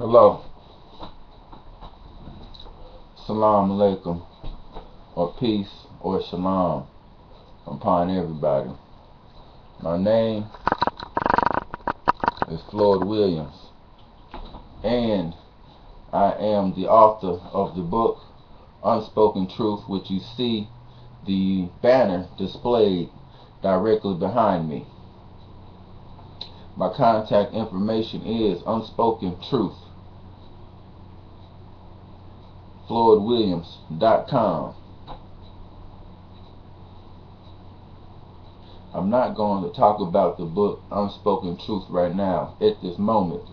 Hello, salam alaikum, or peace, or shalom upon everybody. My name is Floyd Williams, and I am the author of the book Unspoken Truth, which you see the banner displayed directly behind me. My contact information is Unspoken Truth, FloydWilliams.com. I'm not going to talk about the book Unspoken Truth right now at this moment,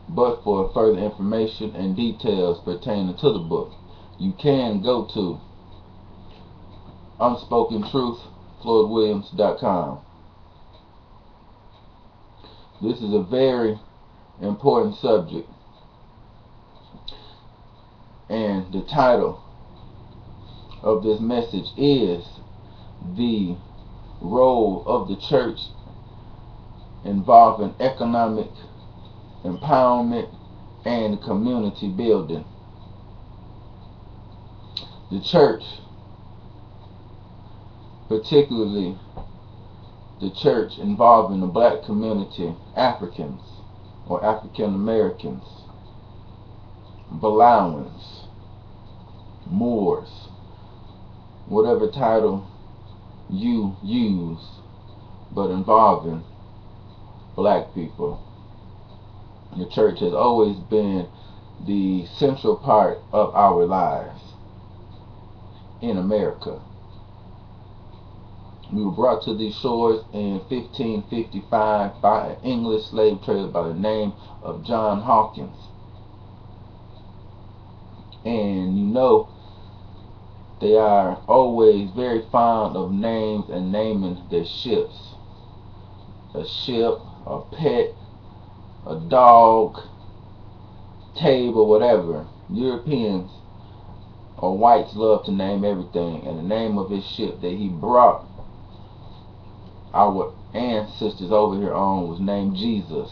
but for further information and details pertaining to the book, you can go to Unspoken Truth, FloydWilliams.com. This is a very important subject, and the title of this message is The Role of the Church Involving Economic Empowerment and Community Building. The church, particularly the church involving the black community, Africans or African Americans, Balawans, Moors, whatever title you use, but involving black people. The church has always been the central part of our lives in America. We were brought to these shores in 1555 by an English slave trader by the name of John Hawkins. And you know, they are always very fond of names and naming their ships. A ship, a pet, a dog, table, whatever. Europeans or whites love to name everything, and the name of his ship that he brought our ancestors over here on was named Jesus.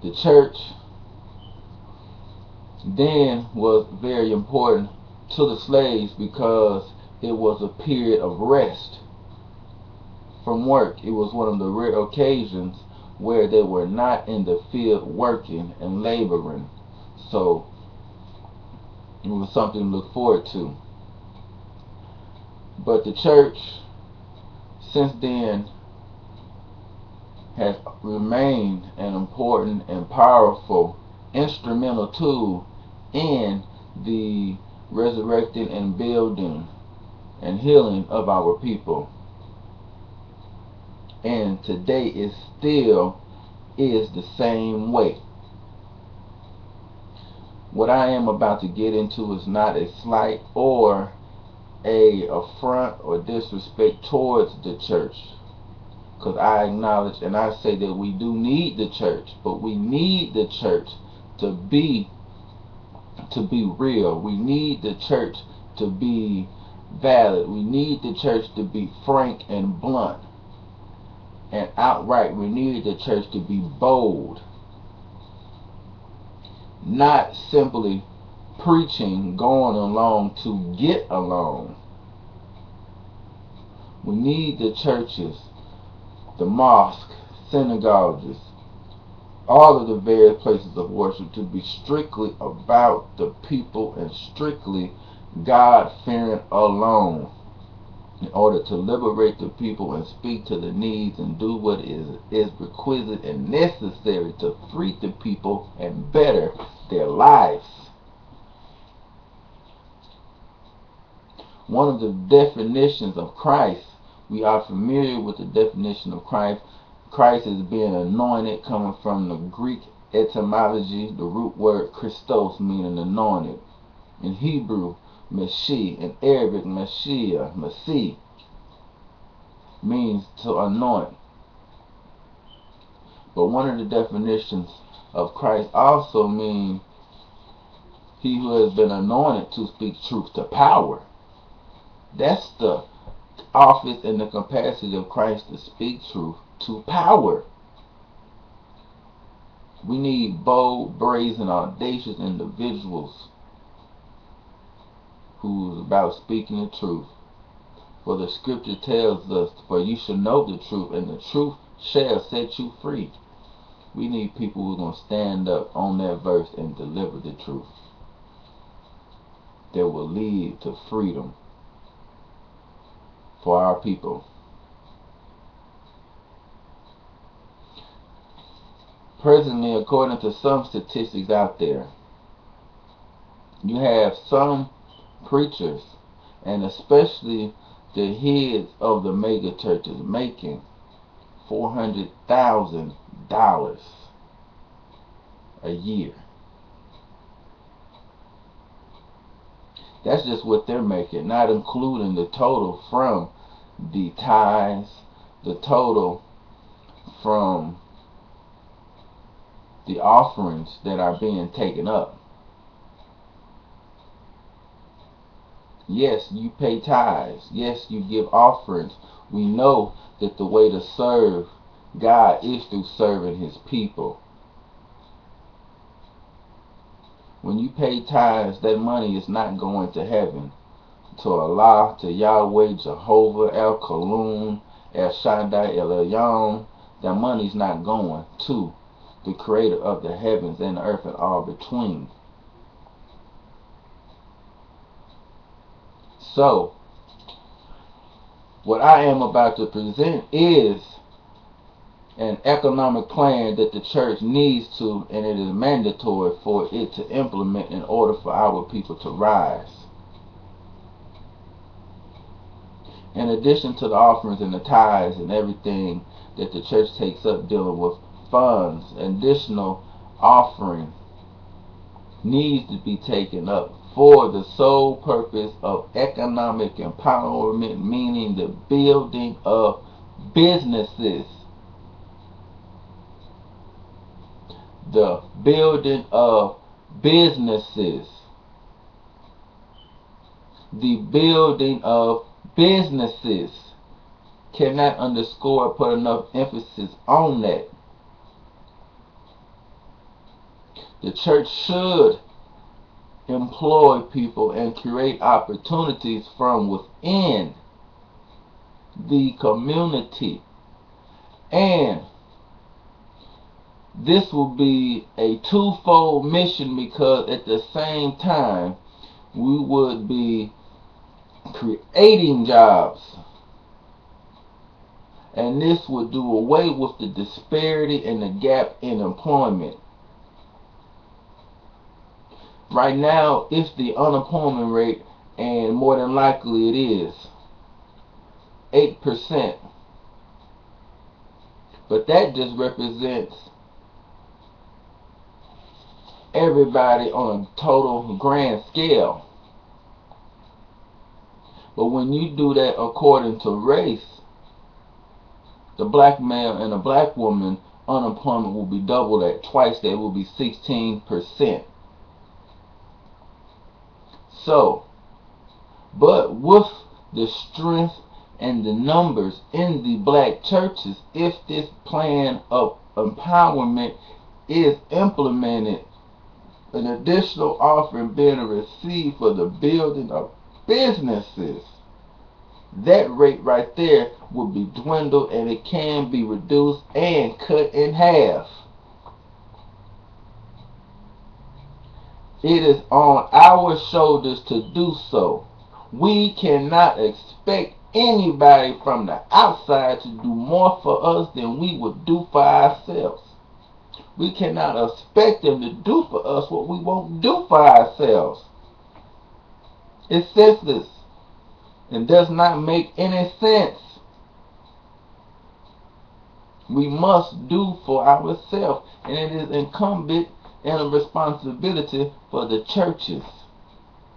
The church then was very important to the slaves because it was a period of rest from work. It was one of the rare occasions where they were not in the field working and laboring. So it was something to look forward to. But the church since then has remained an important and powerful instrumental tool in the resurrecting and building and healing of our people. And today it still is the same way. What I am about to get into is not a slight or a affront or disrespect towards the church, because I acknowledge and I say that we do need the church, but we need the church to be real. We need the church to be valid. We need the church to be frank and blunt and outright. We need the church to be bold, not simply preaching, going along to get along. We need the churches, the mosque, synagogues, all of the various places of worship to be strictly about the people and strictly God-fearing alone, in order to liberate the people and speak to the needs and do what is requisite and necessary to free the people and better their lives. One of the definitions of Christ, we are familiar with the definition of Christ. Christ is being anointed, coming from the Greek etymology, the root word Christos, meaning anointed. In Hebrew, Mashiach. In Arabic, Mashiach, Masih, means to anoint. But one of the definitions of Christ also means he who has been anointed to speak truth to power. That's the office and the capacity of Christ, to speak truth to power. We need bold, brazen, audacious individuals who's about speaking the truth. For the scripture tells us, for you shall know the truth, and the truth shall set you free. We need people who are going to stand up on that verse and deliver the truth that will lead to freedom for our people. Presently, according to some statistics out there, you have some preachers, and especially the heads of the mega churches, making $400,000 a year. That's just what they're making, not including the total from the tithes, the total from the offerings that are being taken up. Yes, you pay tithes. Yes, you give offerings. We know that the way to serve God is through serving His people. When you pay tithes, that money is not going to heaven, to Allah, to Yahweh, Jehovah, El Kalun, El Shaddai, El Elyon. That money's not going to the creator of the heavens and the earth and all between. So, what I am about to present is an economic plan that the church needs to, and it is mandatory for it to implement in order for our people to rise. In addition to the offerings and the tithes and everything that the church takes up dealing with funds, additional offering needs to be taken up for the sole purpose of economic empowerment, meaning the building of businesses. The building of businesses. The building of businesses. Cannot underscore or put enough emphasis on that. The church should employ people and create opportunities from within the community. And this will be a twofold mission, because at the same time we would be creating jobs, and this would do away with the disparity and the gap in employment. Right now, it's the unemployment rate, and more than likely it is 8%. But that just represents everybody on a total grand scale. But when you do that according to race, the black male and the black woman unemployment will be doubled at twice that. It will be 16%. So, but with the strength and the numbers in the black churches, if this plan of empowerment is implemented, an additional offering being received for the building of businesses, that rate right there will be dwindled, and it can be reduced and cut in half. It is on our shoulders to do so. We cannot expect anybody from the outside to do more for us than we would do for ourselves. We cannot expect them to do for us what we won't do for ourselves. It's senseless and does not make any sense. We must do for ourselves, and it is incumbent and a responsibility for the churches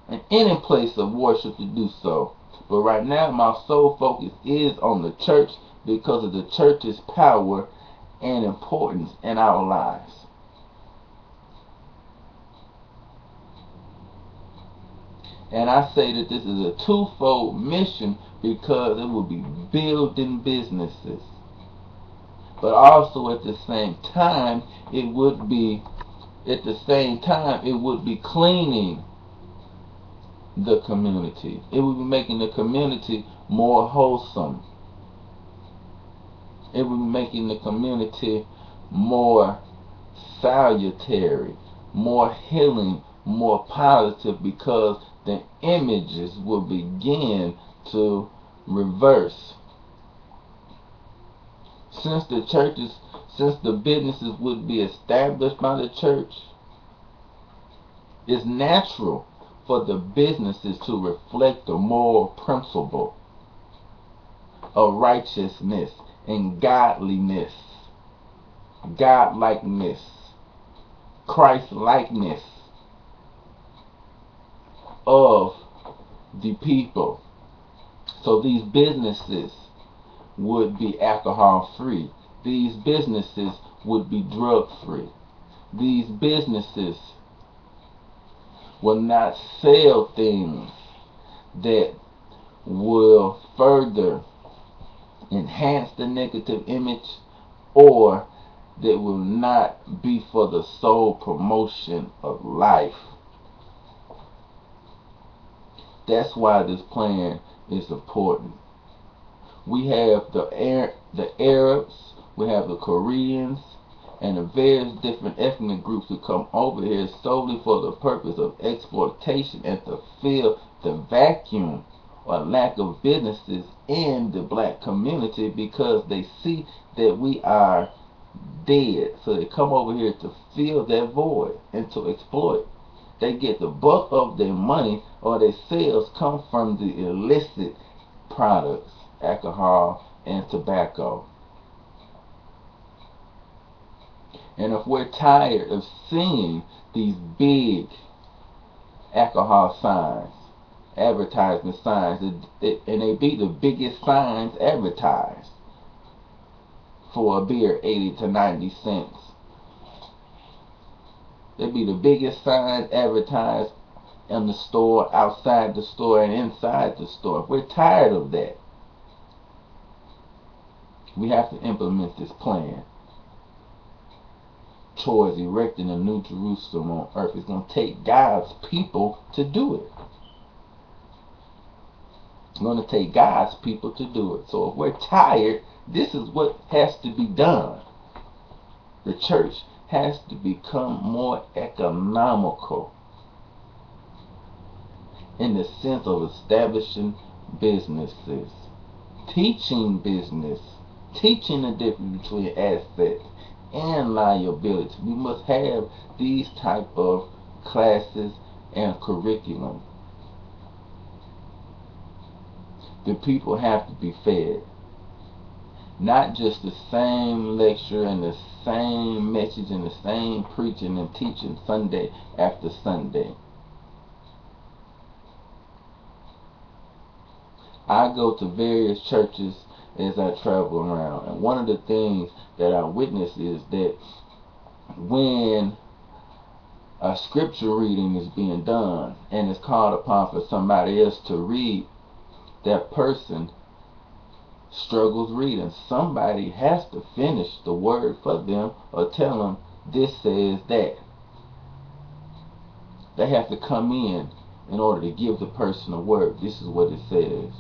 and any place of worship to do so. But right now, my sole focus is on the church, because of the church's power and importance in our lives. And I say that this is a twofold mission, because it will be building businesses. But also at the same time, it would be cleaning the community. It would be making the community more wholesome. It would be making the community more salutary, more healing, more positive, because the images will begin to reverse. Since the businesses would be established by the church, it's natural for the businesses to reflect the moral principle of righteousness and godliness, godlikeness, Christ-likeness of the people. So these businesses would be alcohol free. These businesses would be drug free. These businesses will not sell things that will further enhance the negative image, or that will not be for the sole promotion of life. That's why this plan is important. We have the Arabs, we have the Koreans, and the various different ethnic groups who come over here solely for the purpose of exploitation and to fill the vacuum or lack of businesses in the black community, because they see that we are dead. So they come over here to fill that void and to exploit. They get the bulk of their money or their sales come from the illicit products, alcohol and tobacco. And if we're tired of seeing these big alcohol signs, advertisement signs, and they be the biggest signs advertised for a beer, 80 to 90 cents. They be the biggest signs advertised in the store, outside the store, and inside the store. If we're tired of that, we have to implement this plan towards erecting a new Jerusalem on earth. It's going to take God's people to do it. It's going to take God's people to do it. So if we're tired, this is what has to be done. The church has to become more economical in the sense of establishing businesses, teaching business, teaching the difference between assets and liability. We must have these type of classes and curriculum. The people have to be fed, not just the same lecture and the same message and the same preaching and teaching Sunday after Sunday. I go to various churches as I travel around, and one of the things that I witness is that when a scripture reading is being done and it's called upon for somebody else to read, that person struggles reading. Somebody has to finish the word for them or tell them this says that. They have to come in order to give the person a word. This is what it says.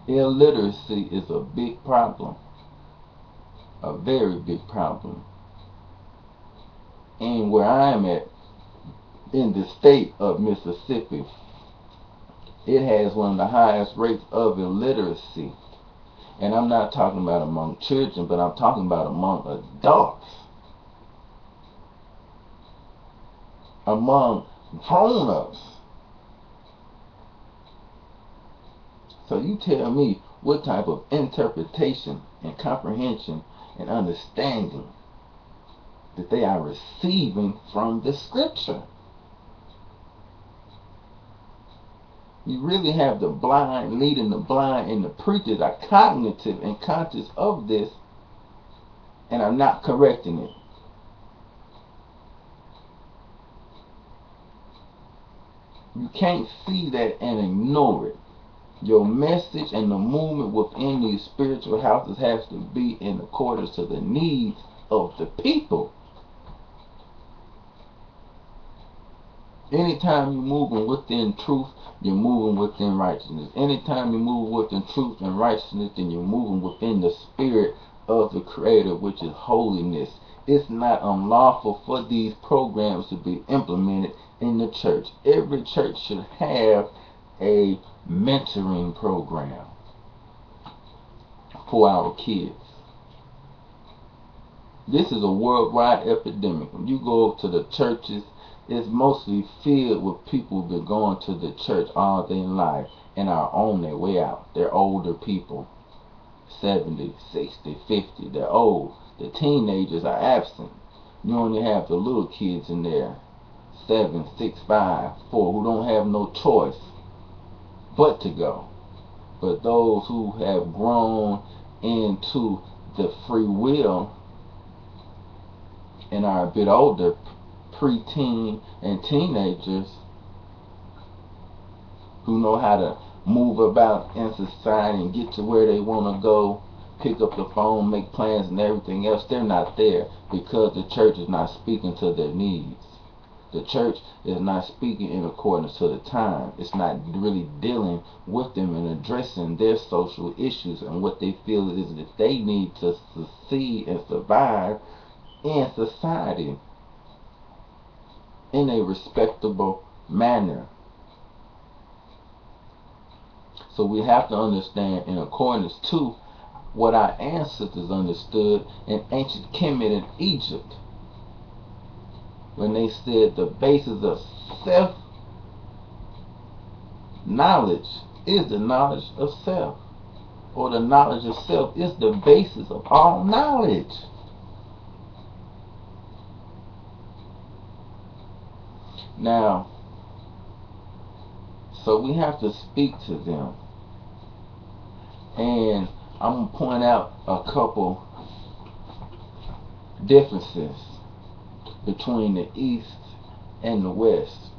Illiteracy is a big problem, a very big problem. And where I am at, in the state of Mississippi, it has one of the highest rates of illiteracy. And I'm not talking about among children, but I'm talking about among adults, among grown-ups. So you tell me what type of interpretation and comprehension and understanding that they are receiving from the scripture. You really have the blind leading the blind, and the preachers are cognitive and conscious of this and are not correcting it. You can't see that and ignore it. Your message and the movement within these spiritual houses has to be in accordance to the needs of the people. Anytime you're moving within truth, you're moving within righteousness. Anytime you move within truth and righteousness, then you're moving within the spirit of the Creator, which is holiness. It's not unlawful for these programs to be implemented in the church. Every church should have a mentoring program for our kids. This is a worldwide epidemic. When you go to the churches, it's mostly filled with people who've been going to the church all their life and are on their way out. They're older people, 70, 60, 50. They're old. The teenagers are absent. You only have the little kids in there, 7, 6, 5, 4, who don't have no choice but to go. But those who have grown into the free will and are a bit older, preteen and teenagers, who know how to move about in society and get to where they want to go, pick up the phone, make plans and everything else, they're not there because the church is not speaking to their needs. The church is not speaking in accordance to the time. It's not really dealing with them and addressing their social issues and what they feel it is that they need to succeed and survive in society in a respectable manner. So we have to understand, in accordance to what our ancestors understood in ancient Kemet in Egypt, when they said the basis of self-knowledge is the knowledge of self, or the knowledge of self is the basis of all knowledge. Now, so we have to speak to them. And I'm going to point out a couple differences between the East and the West.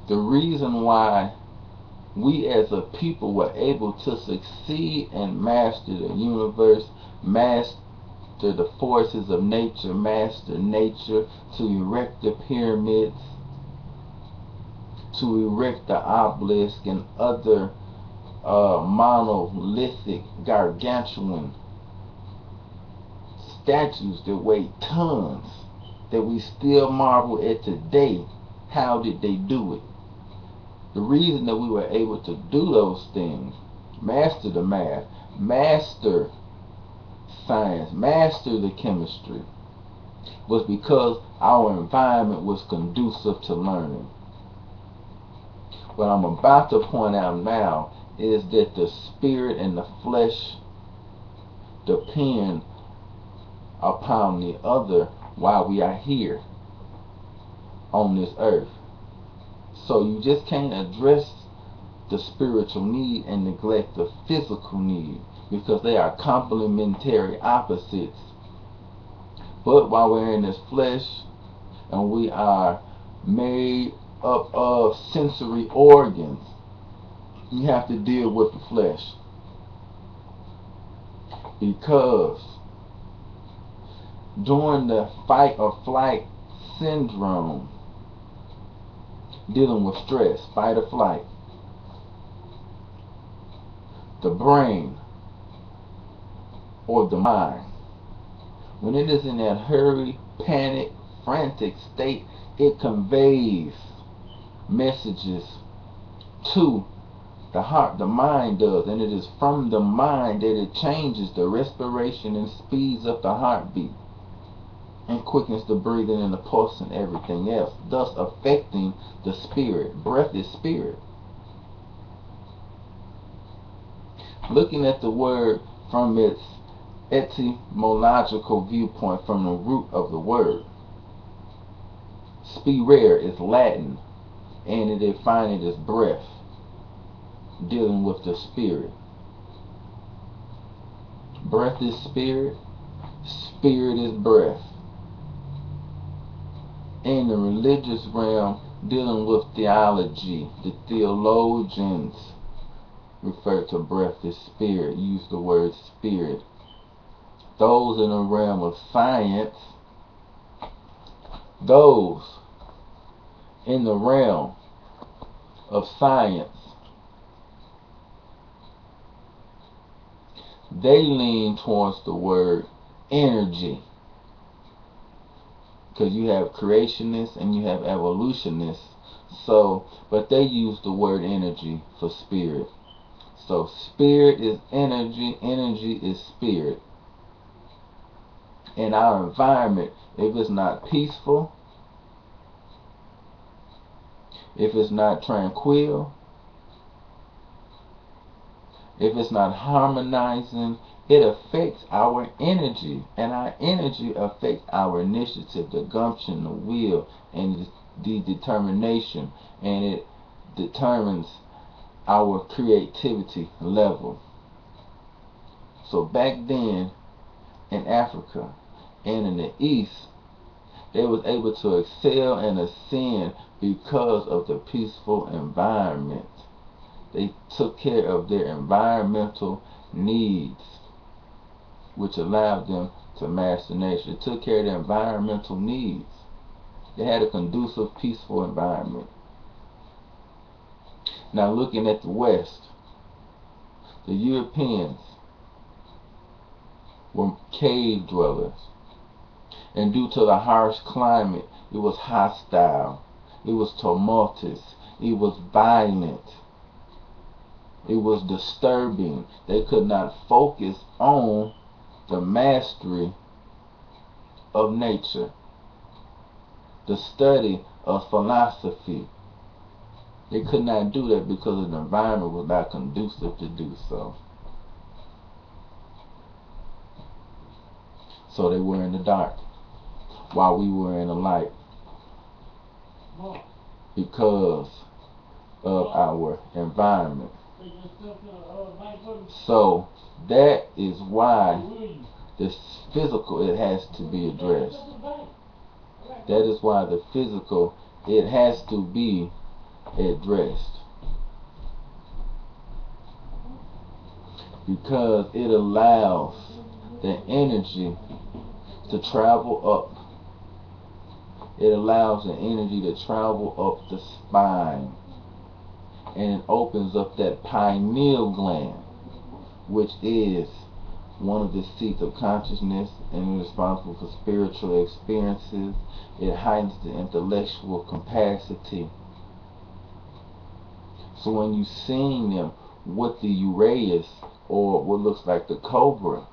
The reason why we as a people were able to succeed and master the universe, master the forces of nature, master nature, to erect the pyramids, to erect the obelisk and other monolithic gargantuan statues that weigh tons, that we still marvel at today. How did they do it? The reason that we were able to do those things, master the math, master science, master the chemistry, was because our environment was conducive to learning. What I'm about to point out now is that the spirit and the flesh depend upon the other while we are here on this earth. So you just can't address the spiritual need and neglect the physical need, because they are complementary opposites. But while we're in this flesh and we are made up of sensory organs, you have to deal with the flesh, because during the fight or flight syndrome, dealing with stress, fight or flight, the brain or the mind, when it is in that hurry, panic, frantic state, it conveys messages to the heart. The mind does, and it is from the mind that it changes the respiration and speeds up the heartbeat and quickens the breathing and the pulse and everything else, thus affecting the spirit. Breath is spirit. Looking at the word from its etymological viewpoint, from the root of the word, spirare is Latin, and it defines it as breath, dealing with the spirit. Breath is spirit, spirit is breath. In the religious realm, dealing with theology. The theologians refer to breath as spirit, use the word spirit. Those in the realm of science, those in the realm of science, they lean towards the word energy. Because you have creationists and you have evolutionists. So, but they use the word energy for spirit. So spirit is energy, energy is spirit. In our environment, if it's not peaceful, if it's not tranquil, if it's not harmonizing, it affects our energy, and our energy affects our initiative, the gumption, the will, and the determination, and it determines our creativity level. So back then in Africa and in the East, they was able to excel and ascend because of the peaceful environment. They took care of their environmental needs, which allowed them to master nature. They took care of their environmental needs. They had a conducive, peaceful environment. Now looking at the West, the Europeans were cave dwellers. And due to the harsh climate, it was hostile. It was tumultuous. It was violent. It was disturbing. They could not focus on the mastery of nature, the study of philosophy. They could not do that because the environment was not conducive to do so. So they were in the dark while we were in the light because of our environment. So that is why the physical, it has to be addressed. That is why the physical, it has to be addressed, because it allows the energy to travel up. It allows the energy to travel up the spine, and it opens up that pineal gland, which is one of the seats of consciousness and is responsible for spiritual experiences. It heightens the intellectual capacity. So when you seeing them with the uraeus, or what looks like the cobra,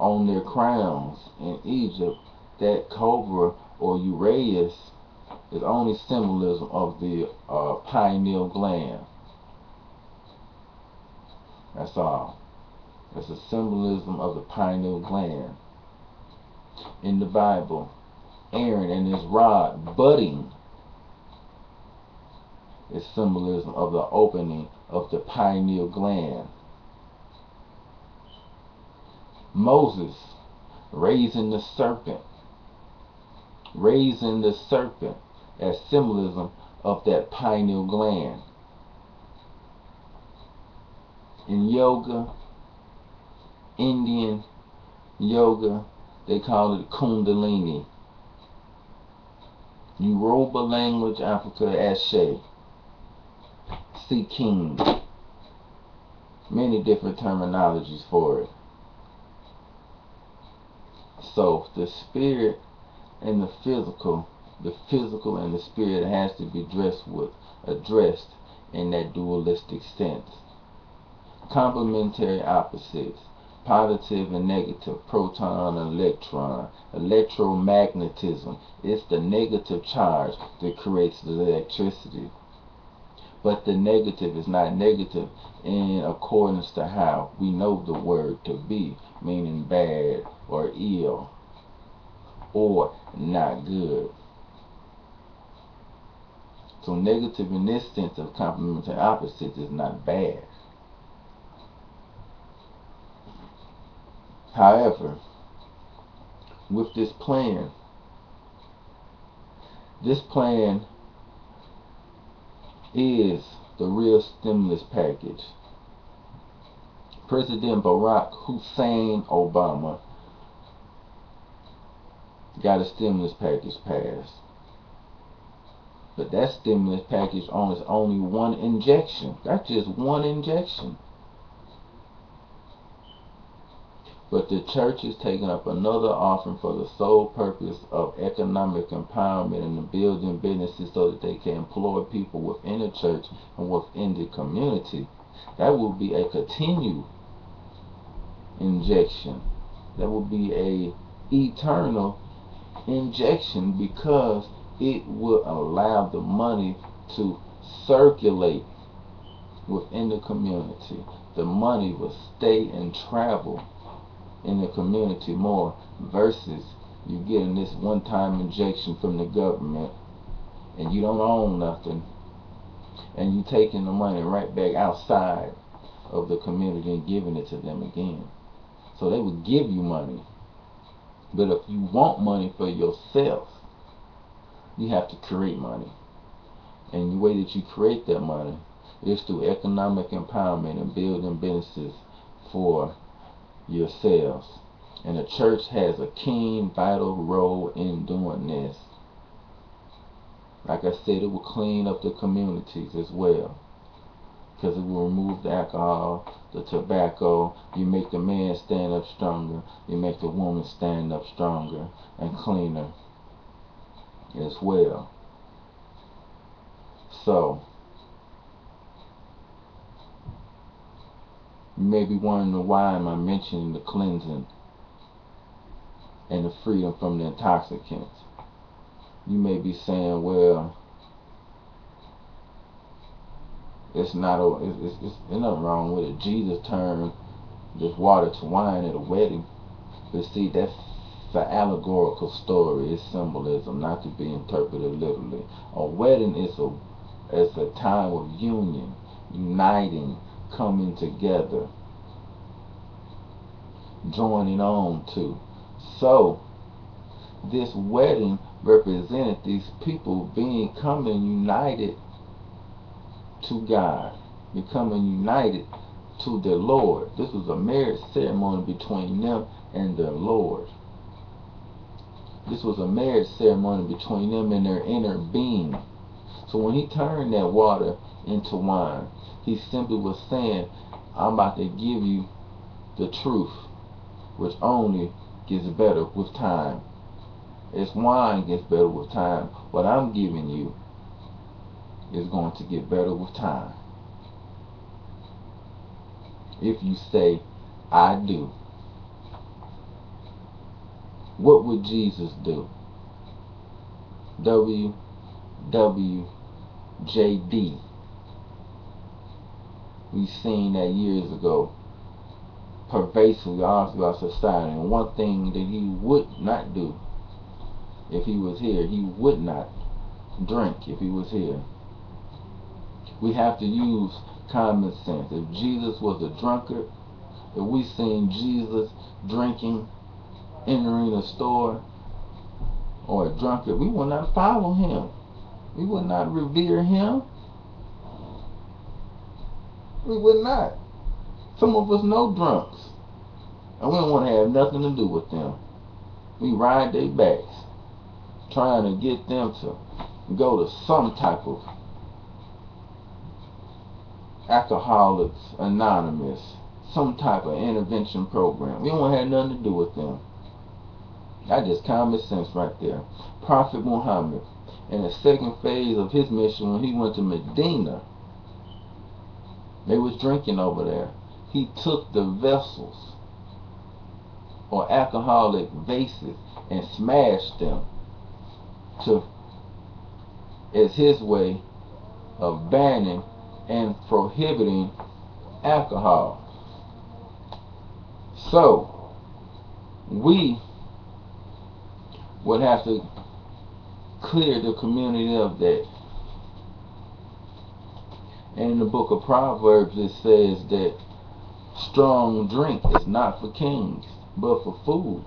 on their crowns in Egypt, that cobra or uraeus is only symbolism of the pineal gland. That's all. It's a symbolism of the pineal gland. In the Bible, Aaron and his rod budding is symbolism of the opening of the pineal gland. Moses raising the serpent as symbolism of that pineal gland. In yoga, Indian yoga, they call it Kundalini. Yoruba language, Africa, Ashe, Seeking. Many different terminologies for it. So the spirit and the physical and the spirit has to be addressed in that dualistic sense. Complementary opposites, positive and negative, proton and electron, electromagnetism. It's the negative charge that creates the electricity. But the negative is not negative in accordance to how we know the word to be, meaning bad or ill or not good. So negative in this sense of complementary opposites is not bad. However, with this plan, This plan is the real stimulus package. President Barack Hussein Obama got a stimulus package passed. But that stimulus package is only one injection. That's just one injection. But the church is taking up another offering for the sole purpose of economic empowerment and the building businesses so that they can employ people within the church and within the community. That will be a continued injection. That will be a eternal injection, because it will allow the money to circulate within the community. The money will stay and travel in the community more, versus you getting this one-time injection from the government and you don't own nothing, and you taking the money right back outside of the community and giving it to them again. So they will give you money, but if you want money for yourself, you have to create money. And the way that you create that money is through economic empowerment and building businesses for yourselves. And the church has a keen, vital role in doing this. Like I said, it will clean up the communities as well, because it will remove the alcohol, the tobacco. You make the man stand up stronger. You make the woman stand up stronger and cleaner as well. So, you may be wondering why am I mentioning the cleansing and the freedom from the intoxicants. You may be saying, well, it's nothing wrong with it. Jesus turned this water to wine at a wedding. But see, that's an allegorical story. It's symbolism, not to be interpreted literally. A wedding is a time of union, uniting, coming together, joining on to. So this wedding represented these people coming united to God, becoming united to their Lord. This was a marriage ceremony between them and their Lord. This was a marriage ceremony between them and their inner being. So when he turned that water into wine, he simply was saying, I'm about to give you the truth, which only gets better with time. As wine gets better with time, what I'm giving you is going to get better with time. If you say, I do. What would Jesus do? WWJD. We've seen that years ago, pervasively all throughout society. And one thing that he would not do if he was here, he would not drink if he was here. We have to use common sense. If Jesus was a drunkard, if we seen Jesus drinking, entering a store, or a drunkard, we would not follow him. We would not revere him. We would not. Some of us know drunks, and we don't want to have nothing to do with them. We ride their backs, trying to get them to go to some type of Alcoholics Anonymous, some type of intervention program. We don't want to have nothing to do with them. That's just common sense right there. Prophet Muhammad, in the second phase of his mission, when he went to Medina, they was drinking over there. He took the vessels, or alcoholic vases, and smashed them as his way of banning and prohibiting alcohol. So we would have to clear the community of that. And in the book of Proverbs it says that strong drink is not for kings, but for fools.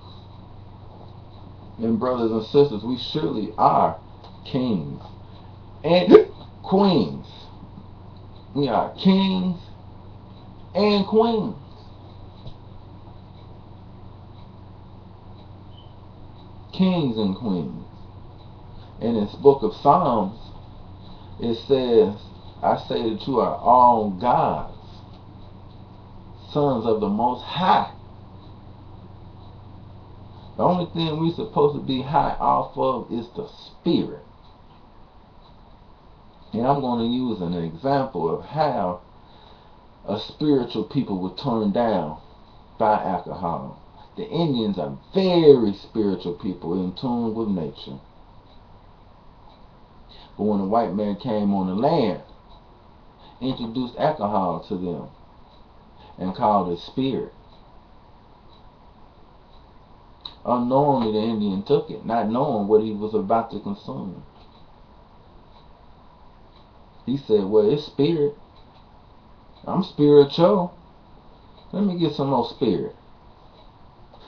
And brothers and sisters, we surely are Kings and queens. We are kings and queens. Kings and queens. In this book of Psalms, it says, I say that you are all gods, sons of the Most High. The only thing we're supposed to be high off of is the spirit. And I'm going to use an example of how a spiritual people were turned down by alcohol. The Indians are very spiritual people in tune with nature. But when the white man came on the land, introduced alcohol to them and called it spirit. Unknowingly, the Indian took it, not knowing what he was about to consume. He said, well, it's spirit. I'm spiritual. Let me get some more spirit.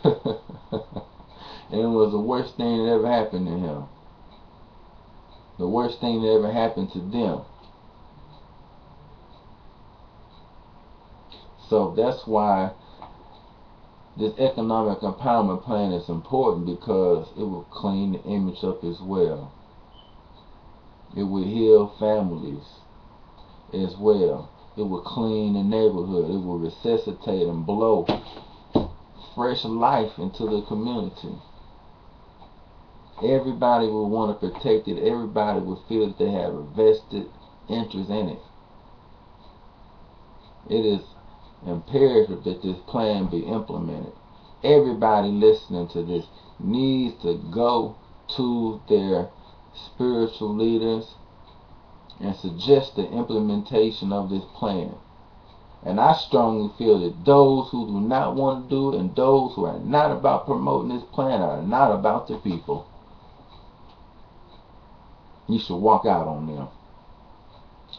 And it was the worst thing that ever happened to him. The worst thing that ever happened to them. So that's why this economic empowerment plan is important, because it will clean the image up as well. It will heal families as well. It will clean the neighborhood. It will resuscitate and blow fresh life into the community. Everybody will want to protect it. Everybody will feel that they have a vested interest in it. It is imperative that this plan be implemented. Everybody listening to this needs to go to their spiritual leaders and suggest the implementation of this plan. And I strongly feel that those who do not want to do it and those who are not about promoting this plan are not about the people. You should walk out on them.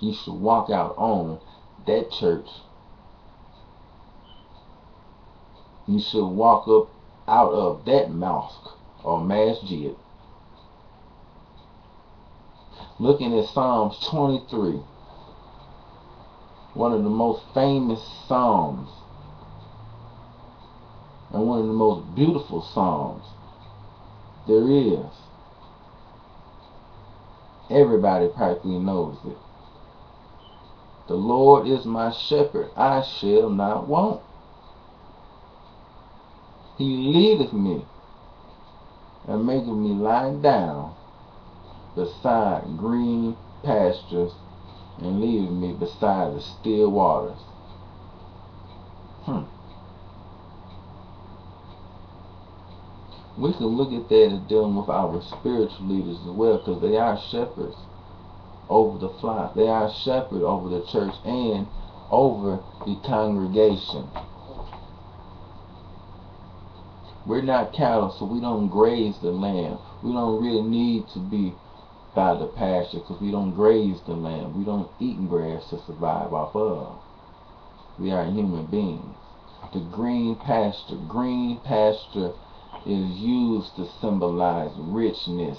You should walk out on that church. You should walk up out of that mosque or masjid. Looking at Psalms 23, one of the most famous psalms and one of the most beautiful psalms there is. Everybody practically knows it. The Lord is my shepherd, I shall not want. He leadeth me and maketh me lie down beside green pastures, and leadeth me beside the still waters. We can look at that as dealing with our spiritual leaders as well, because they are shepherds over the flock. They are shepherds over the church and over the congregation. We're not cattle, so we don't graze the land. We don't really need to be by the pasture, because we don't graze the land. We don't eat grass to survive off of. We are human beings. The green pasture. Green pasture is used to symbolize richness.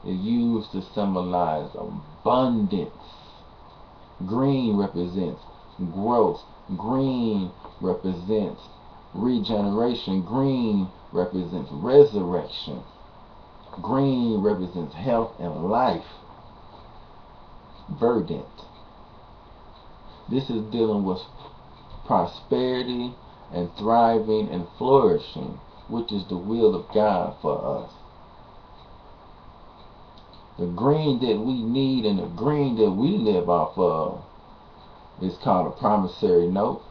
It's used to symbolize abundance. Green represents growth. Green represents regeneration. Green represents resurrection. Green represents health and life. Verdant. This is dealing with prosperity and thriving and flourishing, which is the will of God for us. The green that we need and the green that we live off of is called a promissory note,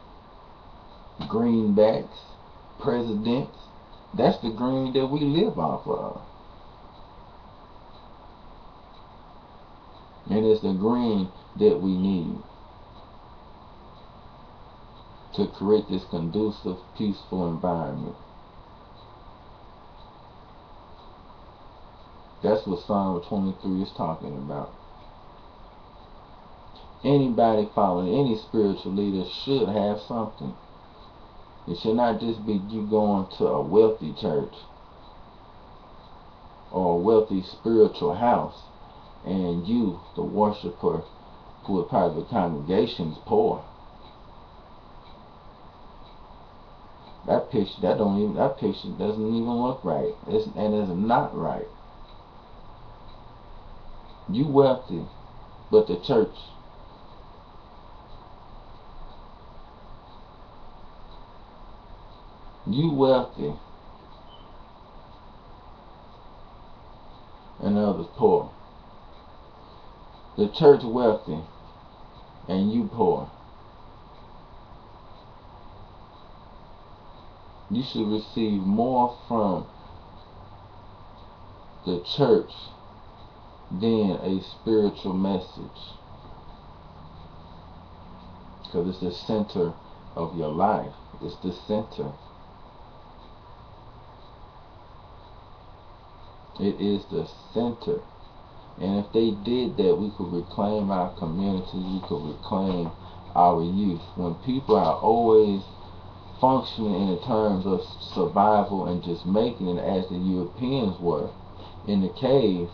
greenbacks, presidents. That's the green that we live off of. And it's the green that we need to create this conducive, peaceful environment. That's what Psalm 23 is talking about. Anybody following any spiritual leader should have something. It should not just be you going to a wealthy church or a wealthy spiritual house. and you, the worshiper, who is part of the congregation, is poor. That picture doesn't even look right. It's not right. You wealthy, but the church. You wealthy, and others poor. The church wealthy, and you poor. You should receive more from the church than a spiritual message, because it's the center of your life. It's the center. It is the center. And if they did that, we could reclaim our community, we could reclaim our youth. When people are always functioning in terms of survival and just making it, as the Europeans were in the cave,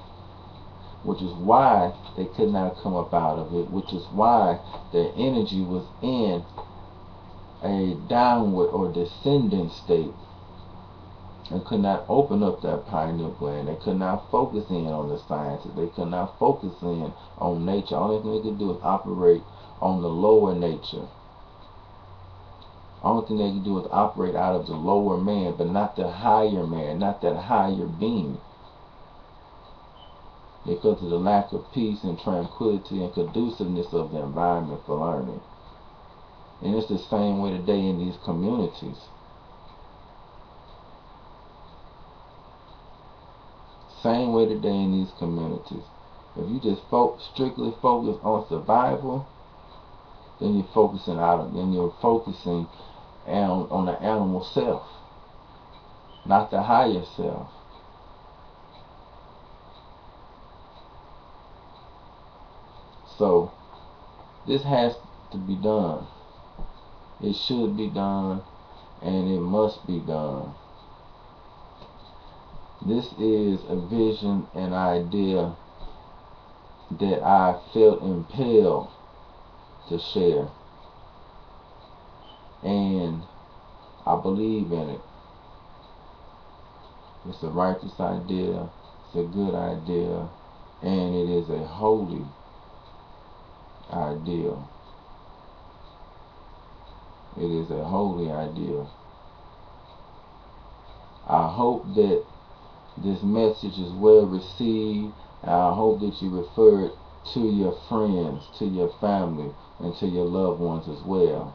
which is why they could not come up out of it, which is why their energy was in a downward or descending state, and could not open up that pineal gland. They could not focus in on the sciences. They could not focus in on nature. Only thing they could do is operate on the lower nature. Only thing they can do is operate out of the lower man, but not the higher man, not that higher being. Because of the lack of peace and tranquility and conduciveness of the environment for learning. And it's the same way today in these communities. Same way today in these communities. If you just strictly focus on survival, then you're focusing on the animal self, not the higher self. So this has to be done. It should be done, and it must be done. This is a vision and idea that I felt impelled to share, and I believe in it. It's a righteous idea, it's a good idea, and it is a holy ideal. It is a holy ideal. I hope that this message is well received, and I hope that you refer it to your friends, to your family, and to your loved ones as well.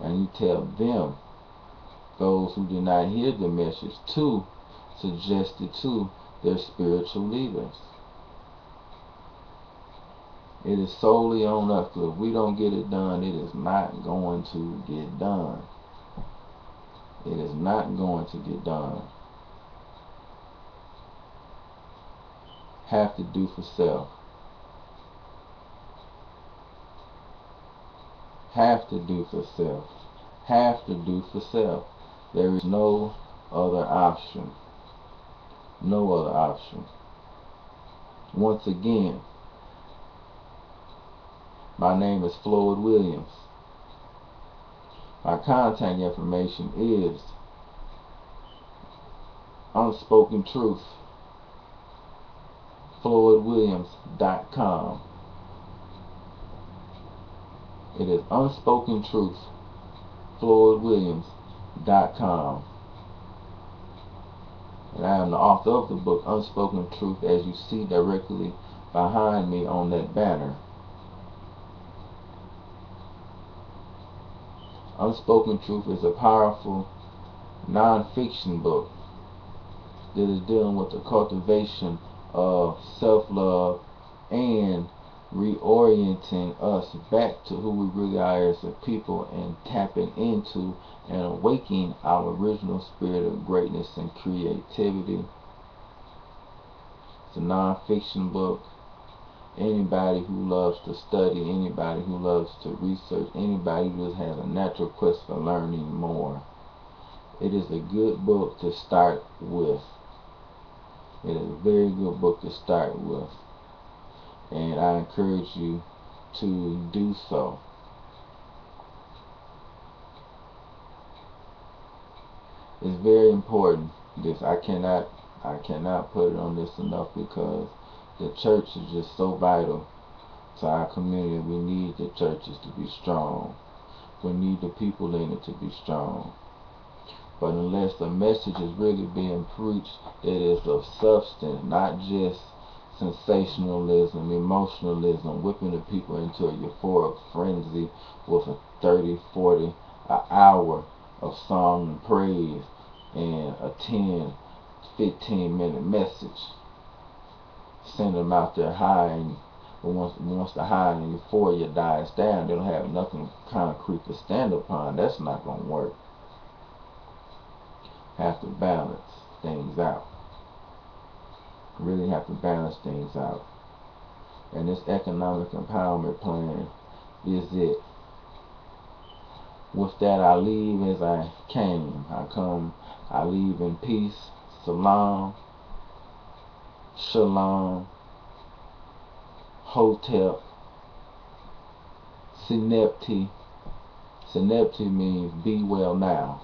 And you tell them, those who did not hear the message, to suggest it to their spiritual leaders. It is solely on us, because if we don't get it done, it is not going to get done. It is not going to get done. Have to do for self. Have to do for self. Have to do for self. There is no other option. No other option. Once again, my name is Floyd Williams. My contact information is Unspoken Truth, FloydWilliams.com. It is Unspoken Truth, FloydWilliams.com. And I am the author of the book Unspoken Truth, as you see directly behind me on that banner. Unspoken Truth is a powerful non-fiction book that is dealing with the cultivation of self-love and reorienting us back to who we really are as a people, and tapping into and awakening our original spirit of greatness and creativity. It's a non-fiction book. Anybody who loves to study, anybody who loves to research, anybody who just has a natural quest for learning more, it is a good book to start with. It is a very good book to start with. and I encourage you to do so. It's very important. This I cannot put it on this enough, because the church is just so vital to our community. We need the churches to be strong. We need the people in it to be strong. But unless the message is really being preached that is of substance, not just sensationalism, emotionalism, whipping the people into a euphoric frenzy with a 30, 40, an hour of song and praise and a 10, 15-minute message. Send them out there high, and once the high and euphoria dies down, they don't have nothing concrete to stand upon. That's not going to work. Have to balance things out. Really have to balance things out. And this economic empowerment plan is it. With that, I leave as I came. I leave in peace. Salam, shalom, hotep, sinepti. Sinepti means be well now.